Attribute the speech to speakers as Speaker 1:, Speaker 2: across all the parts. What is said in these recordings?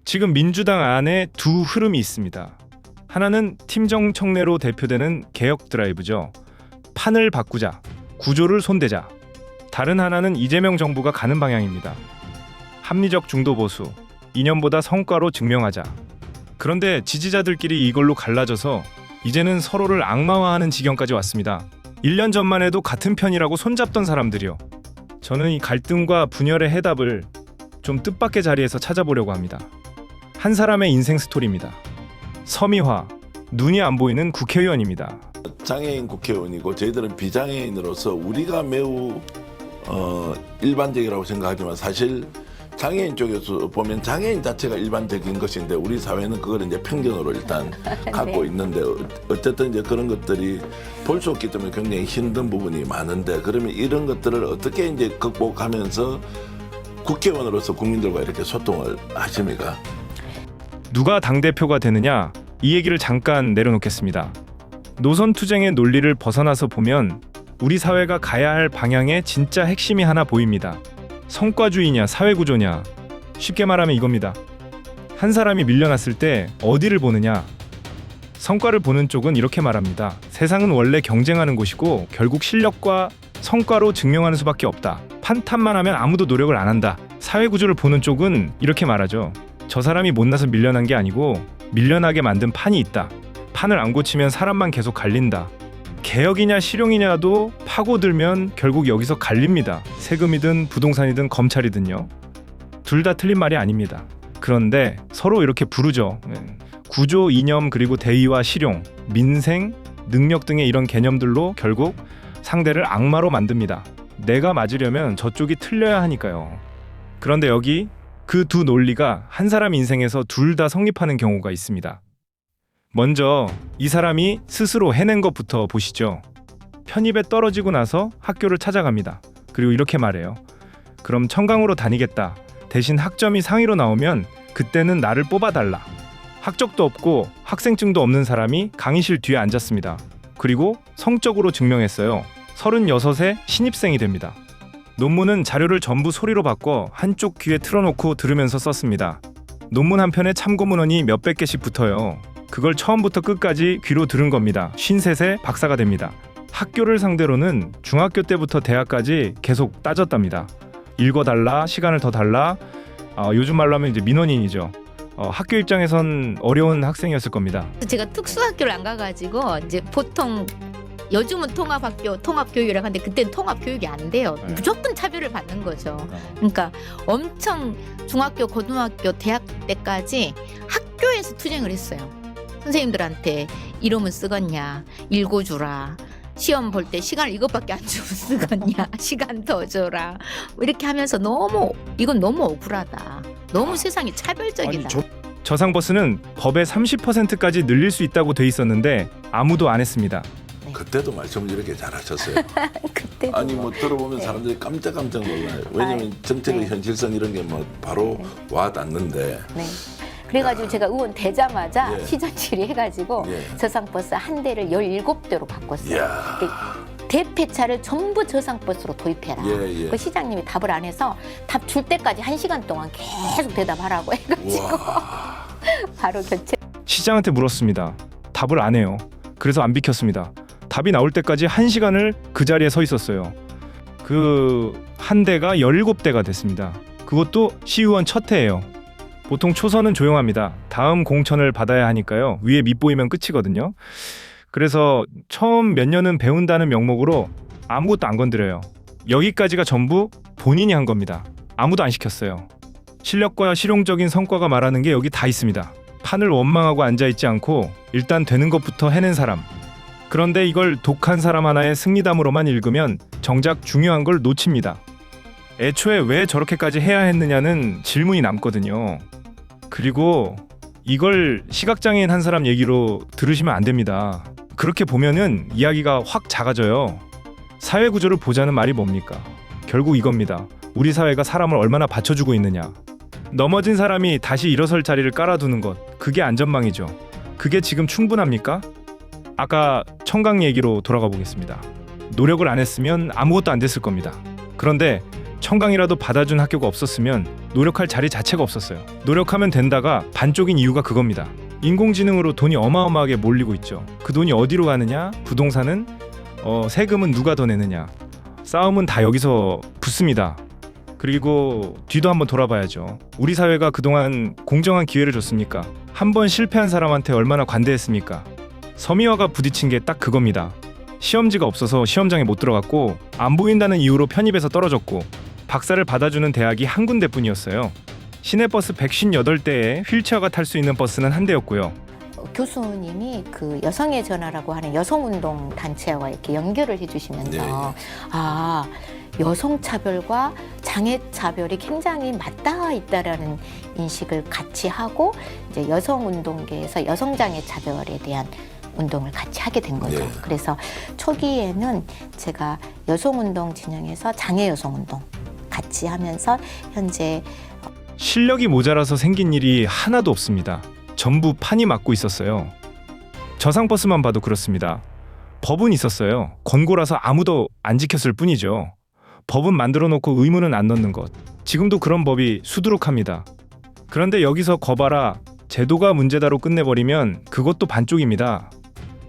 Speaker 1: 지금 민주당 안에 두 흐름이 있습니다. 하나는 팀정청래로 대표되는 개혁 드라이브죠. 판을 바꾸자, 구조를 손대자. 다른 하나는 이재명 정부가 가는 방향입니다. 합리적 중도 보수, 이념보다 성과로 증명하자. 그런데 지지자들끼리 이걸로 갈라져서 이제는 서로를 악마화하는 지경까지 왔습니다. 1년 전만 해도 같은 편이라고 손잡던 사람들이요. 저는 이 갈등과 분열의 해답을 좀 뜻밖의 자리에서 찾아보려고 합니다. 한 사람의 인생 스토리입니다. 서미화, 눈이 안 보이는 국회의원입니다.
Speaker 2: 장애인 국회의원이고 저희들은 비장애인으로서 우리가 매우 일반적이라고 생각하지만 사실 장애인 쪽에서 보면 장애인 자체가 일반적인 것인데 우리 사회는 그걸 이제 편견으로 일단 갖고 있는데 어쨌든 이제 그런 것들이 볼 수 없기 때문에 굉장히 힘든 부분이 많은데 그러면 이런 것들을 어떻게 이제 극복하면서 국회의원으로서 국민들과 이렇게 소통을 하십니까?
Speaker 1: 누가 당대표가 되느냐? 이 얘기를 잠깐 내려놓겠습니다. 노선 투쟁의 논리를 벗어나서 보면 우리 사회가 가야 할 방향의 진짜 핵심이 하나 보입니다. 성과주의냐 사회구조냐. 쉽게 말하면 이겁니다. 한 사람이 밀려났을 때 어디를 보느냐. 성과를 보는 쪽은 이렇게 말합니다. 세상은 원래 경쟁하는 곳이고 결국 실력과 성과로 증명하는 수밖에 없다. 판탄만 하면 아무도 노력을 안 한다. 사회구조를 보는 쪽은 이렇게 말하죠. 저 사람이 못나서 밀려난 게 아니고 밀려나게 만든 판이 있다. 판을 안 고치면 사람만 계속 갈린다. 개혁이냐 실용이냐도 파고들면 결국 여기서 갈립니다. 세금이든 부동산이든 검찰이든요. 둘 다 틀린 말이 아닙니다. 그런데 서로 이렇게 부르죠. 구조, 이념, 그리고 대의와 실용, 민생, 능력 등의 이런 개념들로 결국 상대를 악마로 만듭니다. 내가 맞으려면 저쪽이 틀려야 하니까요. 그런데 여기 그 두 논리가 한 사람 인생에서 둘 다 성립하는 경우가 있습니다. 먼저 이 사람이 스스로 해낸 것부터 보시죠. 편입에 떨어지고 나서 학교를 찾아갑니다. 그리고 이렇게 말해요. 그럼 청강으로 다니겠다. 대신 학점이 상위로 나오면 그때는 나를 뽑아달라. 학적도 없고 학생증도 없는 사람이 강의실 뒤에 앉았습니다. 그리고 성적으로 증명했어요. 36세 신입생이 됩니다. 논문은 자료를 전부 소리로 바꿔 한쪽 귀에 틀어놓고 들으면서 썼습니다. 논문 한 편에 참고문헌이 몇백 개씩 붙어요. 그걸 처음부터 끝까지 귀로 들은 겁니다. 53세 박사가 됩니다. 학교를 상대로는 중학교 때부터 대학까지 계속 따졌답니다. 읽어달라, 시간을 더 달라. 요즘 말로 하면 이제 민원인이죠. 학교 입장에선 어려운 학생이었을 겁니다.
Speaker 3: 제가 특수학교를 안 가가지고 이제 보통 요즘은 통합교육이라고 하는데 그때는 통합교육이 안 돼요.
Speaker 1: 네.
Speaker 3: 무조건 차별을 받는 거죠. 그러니까 엄청 중학교, 고등학교, 대학 때까지 학교에서 투쟁을 했어요. 선생님들한테 이름은 쓰겄냐, 읽어주라. 시험 볼 때 시간을 이것밖에 안 주고 쓰겄냐, 시간 더 줘라. 이렇게 하면서 이건 너무 억울하다. 너무 세상이 차별적이다.
Speaker 1: 저상버스는 법의 30%까지 늘릴 수 있다고 돼 있었는데 아무도 안 했습니다.
Speaker 2: 그때도 말씀을 이렇게 잘하셨어요.
Speaker 3: 그때도
Speaker 2: 아니 뭐 들어보면
Speaker 3: 네.
Speaker 2: 사람들이 깜짝깜짝 놀라요. 왜냐면 정책의
Speaker 3: 네.
Speaker 2: 현실성 이런 게 뭐 바로 와 닿는데.
Speaker 3: 네. 그래가지고 제가 의원 되자마자
Speaker 2: 예.
Speaker 3: 시전 질의해가지고
Speaker 2: 예.
Speaker 3: 저상버스 한 대를 17대로 바꿨어요.
Speaker 2: 이야.
Speaker 3: 대폐차를 전부 저상버스로 도입해라.
Speaker 2: 예, 예.
Speaker 3: 그 시장님이 답을 안 해서 답 줄 때까지 1시간 동안 계속 대답하라고 해가지고
Speaker 2: 와.
Speaker 3: 바로 교체.
Speaker 1: 시장한테 물었습니다. 답을 안 해요. 그래서 안 비켰습니다. 답이 나올 때까지 1시간을 그 자리에 서 있었어요. 그 한 대가 17대가 됐습니다. 그것도 시의원 첫 해예요. 보통 초선은 조용합니다. 다음 공천을 받아야 하니까요. 위에 밑보이면 끝이거든요. 그래서 처음 몇 년은 배운다는 명목으로 아무것도 안 건드려요. 여기까지가 전부 본인이 한 겁니다. 아무도 안 시켰어요. 실력과 실용적인 성과가 말하는 게 여기 다 있습니다. 판을 원망하고 앉아있지 않고 일단 되는 것부터 해낸 사람. 그런데 이걸 독한 사람 하나의 승리담으로만 읽으면 정작 중요한 걸 놓칩니다. 애초에 왜 저렇게까지 해야 했느냐는 질문이 남거든요. 그리고 이걸 시각장애인 한 사람 얘기로 들으시면 안 됩니다. 그렇게 보면은 이야기가 확 작아져요. 사회구조를 보자는 말이 뭡니까? 결국 이겁니다. 우리 사회가 사람을 얼마나 받쳐주고 있느냐. 넘어진 사람이 다시 일어설 자리를 깔아두는 것, 그게 안전망이죠. 그게 지금 충분합니까? 아까 청강 얘기로 돌아가 보겠습니다. 노력을 안 했으면 아무것도 안 됐을 겁니다. 그런데 청강이라도 받아준 학교가 없었으면 노력할 자리 자체가 없었어요. 노력하면 된다가 반쪽인 이유가 그겁니다. 인공지능으로 돈이 어마어마하게 몰리고 있죠. 그 돈이 어디로 가느냐? 부동산은? 세금은 누가 더 내느냐? 싸움은 다 여기서 붙습니다. 그리고 뒤도 한번 돌아봐야죠. 우리 사회가 그동안 공정한 기회를 줬습니까? 한 번 실패한 사람한테 얼마나 관대했습니까? 서미화가 부딪힌 게 딱 그겁니다. 시험지가 없어서 시험장에 못 들어갔고 안 보인다는 이유로 편입에서 떨어졌고 박사를 받아주는 대학이 한 군데뿐이었어요. 시내버스 158대에 휠체어가 탈 수 있는 버스는 한 대였고요.
Speaker 3: 교수님이 그 여성의 전화라고 하는 여성운동 단체와 이렇게 연결을 해주시면서
Speaker 2: 네.
Speaker 3: 아, 여성 차별과 장애 차별이 굉장히 맞닿아 있다라는 인식을 같이 하고 이제 여성운동계에서 여성장애 차별에 대한 운동을 같이 하게 된 거죠.
Speaker 2: 네.
Speaker 3: 그래서 초기에는 제가 여성운동 진영에서 장애 여성운동 같이 하면서 현재
Speaker 1: 실력이 모자라서 생긴 일이 하나도 없습니다. 전부 판이 맞고 있었어요. 저상버스만 봐도 그렇습니다. 법은 있었어요. 권고라서 아무도 안 지켰을 뿐이죠. 법은 만들어 놓고 의무는 안 넣는 것. 지금도 그런 법이 수두룩합니다. 그런데 여기서 거봐라, 제도가 문제다로 끝내버리면 그것도 반쪽입니다.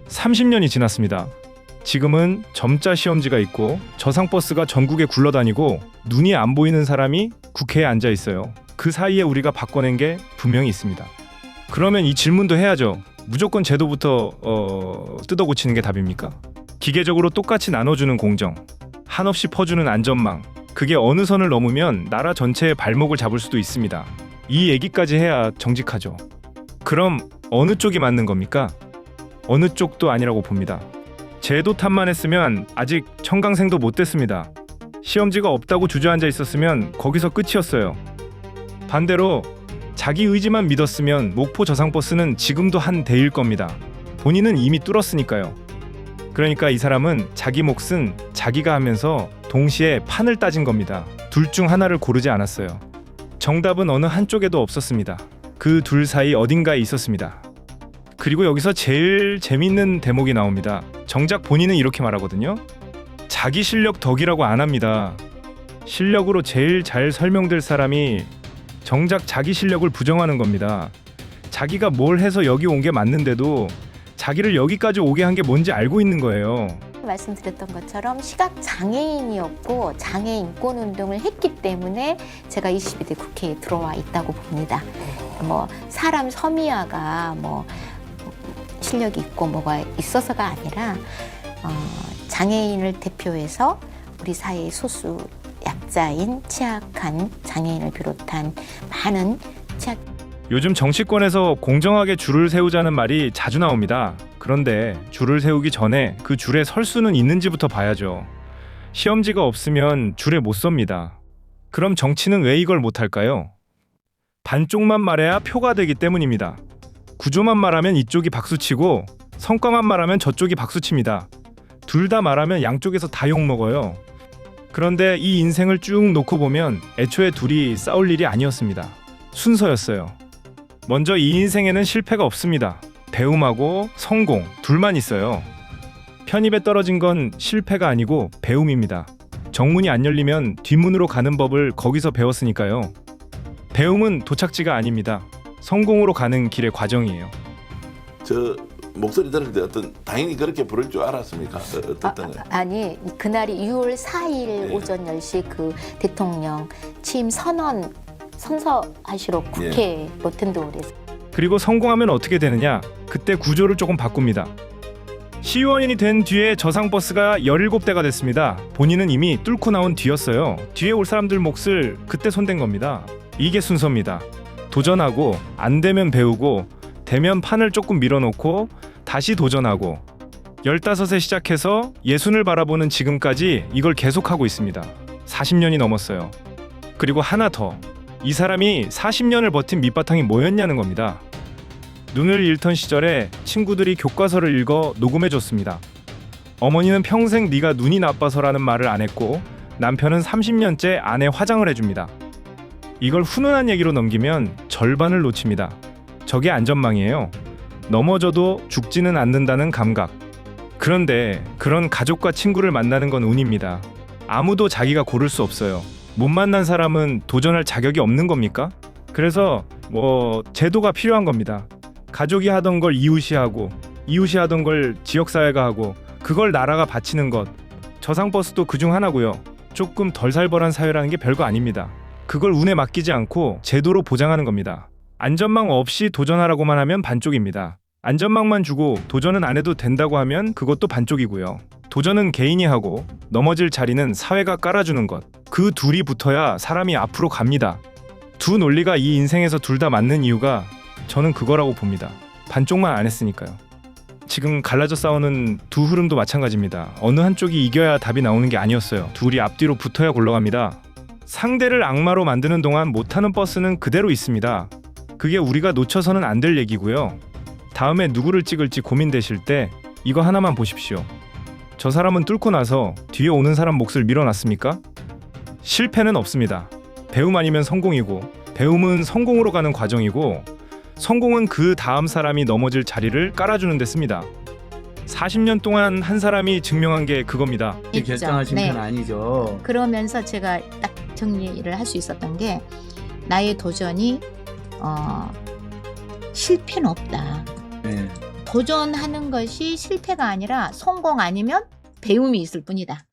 Speaker 1: 30년이 지났습니다. 지금은 점자 시험지가 있고 저상버스가 전국에 굴러다니고 눈이 안 보이는 사람이 국회에 앉아 있어요. 그 사이에 우리가 바꿔낸 게 분명히 있습니다. 그러면 이 질문도 해야죠. 무조건 제도부터 뜯어 고치는 게 답입니까? 기계적으로 똑같이 나눠주는 공정, 한없이 퍼주는 안전망, 그게 어느 선을 넘으면 나라 전체의 발목을 잡을 수도 있습니다. 이 얘기까지 해야 정직하죠. 그럼 어느 쪽이 맞는 겁니까? 어느 쪽도 아니라고 봅니다. 제도 탓만 했으면 아직 청강생도 못 됐습니다. 시험지가 없다고 주저앉아 있었으면 거기서 끝이었어요. 반대로 자기 의지만 믿었으면 목포 저상버스는 지금도 한 대일 겁니다. 본인은 이미 뚫었으니까요. 그러니까 이 사람은 자기 몫은 자기가 하면서 동시에 판을 따진 겁니다. 둘 중 하나를 고르지 않았어요. 정답은 어느 한쪽에도 없었습니다. 그 둘 사이 어딘가에 있었습니다. 그리고 여기서 제일 재밌는 대목이 나옵니다. 정작 본인은 이렇게 말하거든요. 자기 실력 덕이라고 안 합니다. 실력으로 제일 잘 설명될 사람이 정작 자기 실력을 부정하는 겁니다. 자기가 뭘 해서 여기 온 게 맞는데도 자기를 여기까지 오게 한 게 뭔지 알고 있는 거예요.
Speaker 3: 말씀드렸던 것처럼 시각 장애인이었고 장애 인권 운동을 했기 때문에 제가 22대 국회에 들어와 있다고 봅니다. 뭐 사람 서미화가 뭐 실력이 있고 뭐가 있어서가 아니라 장애인을 대표해서 우리 사회의 소수 약자인 취약한 장애인을 비롯한 많은 취약
Speaker 1: 요즘 정치권에서 공정하게 줄을 세우자는 말이 자주 나옵니다. 그런데 줄을 세우기 전에 그 줄에 설 수는 있는지부터 봐야죠. 시험지가 없으면 줄에 못 섭니다. 그럼 정치는 왜 이걸 못할까요? 반쪽만 말해야 표가 되기 때문입니다. 구조만 말하면 이쪽이 박수치고 성과만 말하면 저쪽이 박수칩니다. 둘 다 말하면 양쪽에서 다 욕먹어요. 그런데 이 인생을 쭉 놓고 보면 애초에 둘이 싸울 일이 아니었습니다. 순서였어요. 먼저 이 인생에는 실패가 없습니다. 배움하고 성공 둘만 있어요. 편입에 떨어진 건 실패가 아니고 배움입니다. 정문이 안 열리면 뒷문으로 가는 법을 거기서 배웠으니까요. 배움은 도착지가 아닙니다. 성공으로 가는 길의 과정이에요.
Speaker 2: 저 목소리 들을 때 당연히 그렇게 부를 줄 알았습니까? 어떻던가요?
Speaker 3: 아니 그날이 6월 4일
Speaker 2: 네.
Speaker 3: 오전 10시 그 대통령 취임 선언 선서하시러 국회 로텐도홀에서
Speaker 1: 그리고 성공하면 어떻게 되느냐? 그때 구조를 조금 바꿉니다. 시의원이 된 뒤에 저상버스가 17대가 됐습니다. 본인은 이미 뚫고 나온 뒤였어요. 뒤에 올 사람들 몫을 그때 손댄 겁니다. 이게 순서입니다. 도전하고 안 되면 배우고 되면 판을 조금 밀어놓고 다시 도전하고 15세 시작해서 예순을 바라보는 지금까지 이걸 계속하고 있습니다. 40년이 넘었어요. 그리고 하나 더. 이 사람이 40년을 버틴 밑바탕이 뭐였냐는 겁니다. 눈을 잃던 시절에 친구들이 교과서를 읽어 녹음해줬습니다. 어머니는 평생 네가 눈이 나빠서라는 말을 안 했고 남편은 30년째 아내 화장을 해줍니다. 이걸 훈훈한 얘기로 넘기면 절반을 놓칩니다. 저게 안전망이에요. 넘어져도 죽지는 않는다는 감각. 그런데 그런 가족과 친구를 만나는 건 운입니다. 아무도 자기가 고를 수 없어요. 못 만난 사람은 도전할 자격이 없는 겁니까? 그래서 제도가 필요한 겁니다. 가족이 하던 걸 이웃이 하고, 이웃이 하던 걸 지역사회가 하고, 그걸 나라가 바치는 것. 저상버스도 그중 하나고요. 조금 덜 살벌한 사회라는 게 별거 아닙니다. 그걸 운에 맡기지 않고 제도로 보장하는 겁니다. 안전망 없이 도전하라고만 하면 반쪽입니다. 안전망만 주고 도전은 안 해도 된다고 하면 그것도 반쪽이고요. 도전은 개인이 하고 넘어질 자리는 사회가 깔아주는 것. 그 둘이 붙어야 사람이 앞으로 갑니다. 두 논리가 이 인생에서 둘 다 맞는 이유가 저는 그거라고 봅니다. 반쪽만 안 했으니까요. 지금 갈라져 싸우는 두 흐름도 마찬가지입니다. 어느 한쪽이 이겨야 답이 나오는 게 아니었어요. 둘이 앞뒤로 붙어야 굴러갑니다. 상대를 악마로 만드는 동안 못타는 버스는 그대로 있습니다. 그게 우리가 놓쳐서는 안 될 얘기고요. 다음에 누구를 찍을지 고민되실 때 이거 하나만 보십시오. 저 사람은 뚫고 나서 뒤에 오는 사람 몫을 밀어놨습니까? 실패는 없습니다. 배움 아니면 성공이고, 배움은 성공으로 가는 과정이고, 성공은 그 다음 사람이 넘어질 자리를 깔아주는 데 씁니다. 40년 동안 한 사람이 증명한 게 그겁니다.
Speaker 3: 있죠.
Speaker 4: 결정하신
Speaker 3: 네.
Speaker 4: 건 아니죠.
Speaker 3: 그러면서 제가 딱 정리를 할 수 있었던 게 나의 도전이 실패는 없다.
Speaker 4: 네.
Speaker 3: 도전하는 것이 실패가 아니라 성공 아니면 배움이 있을 뿐이다.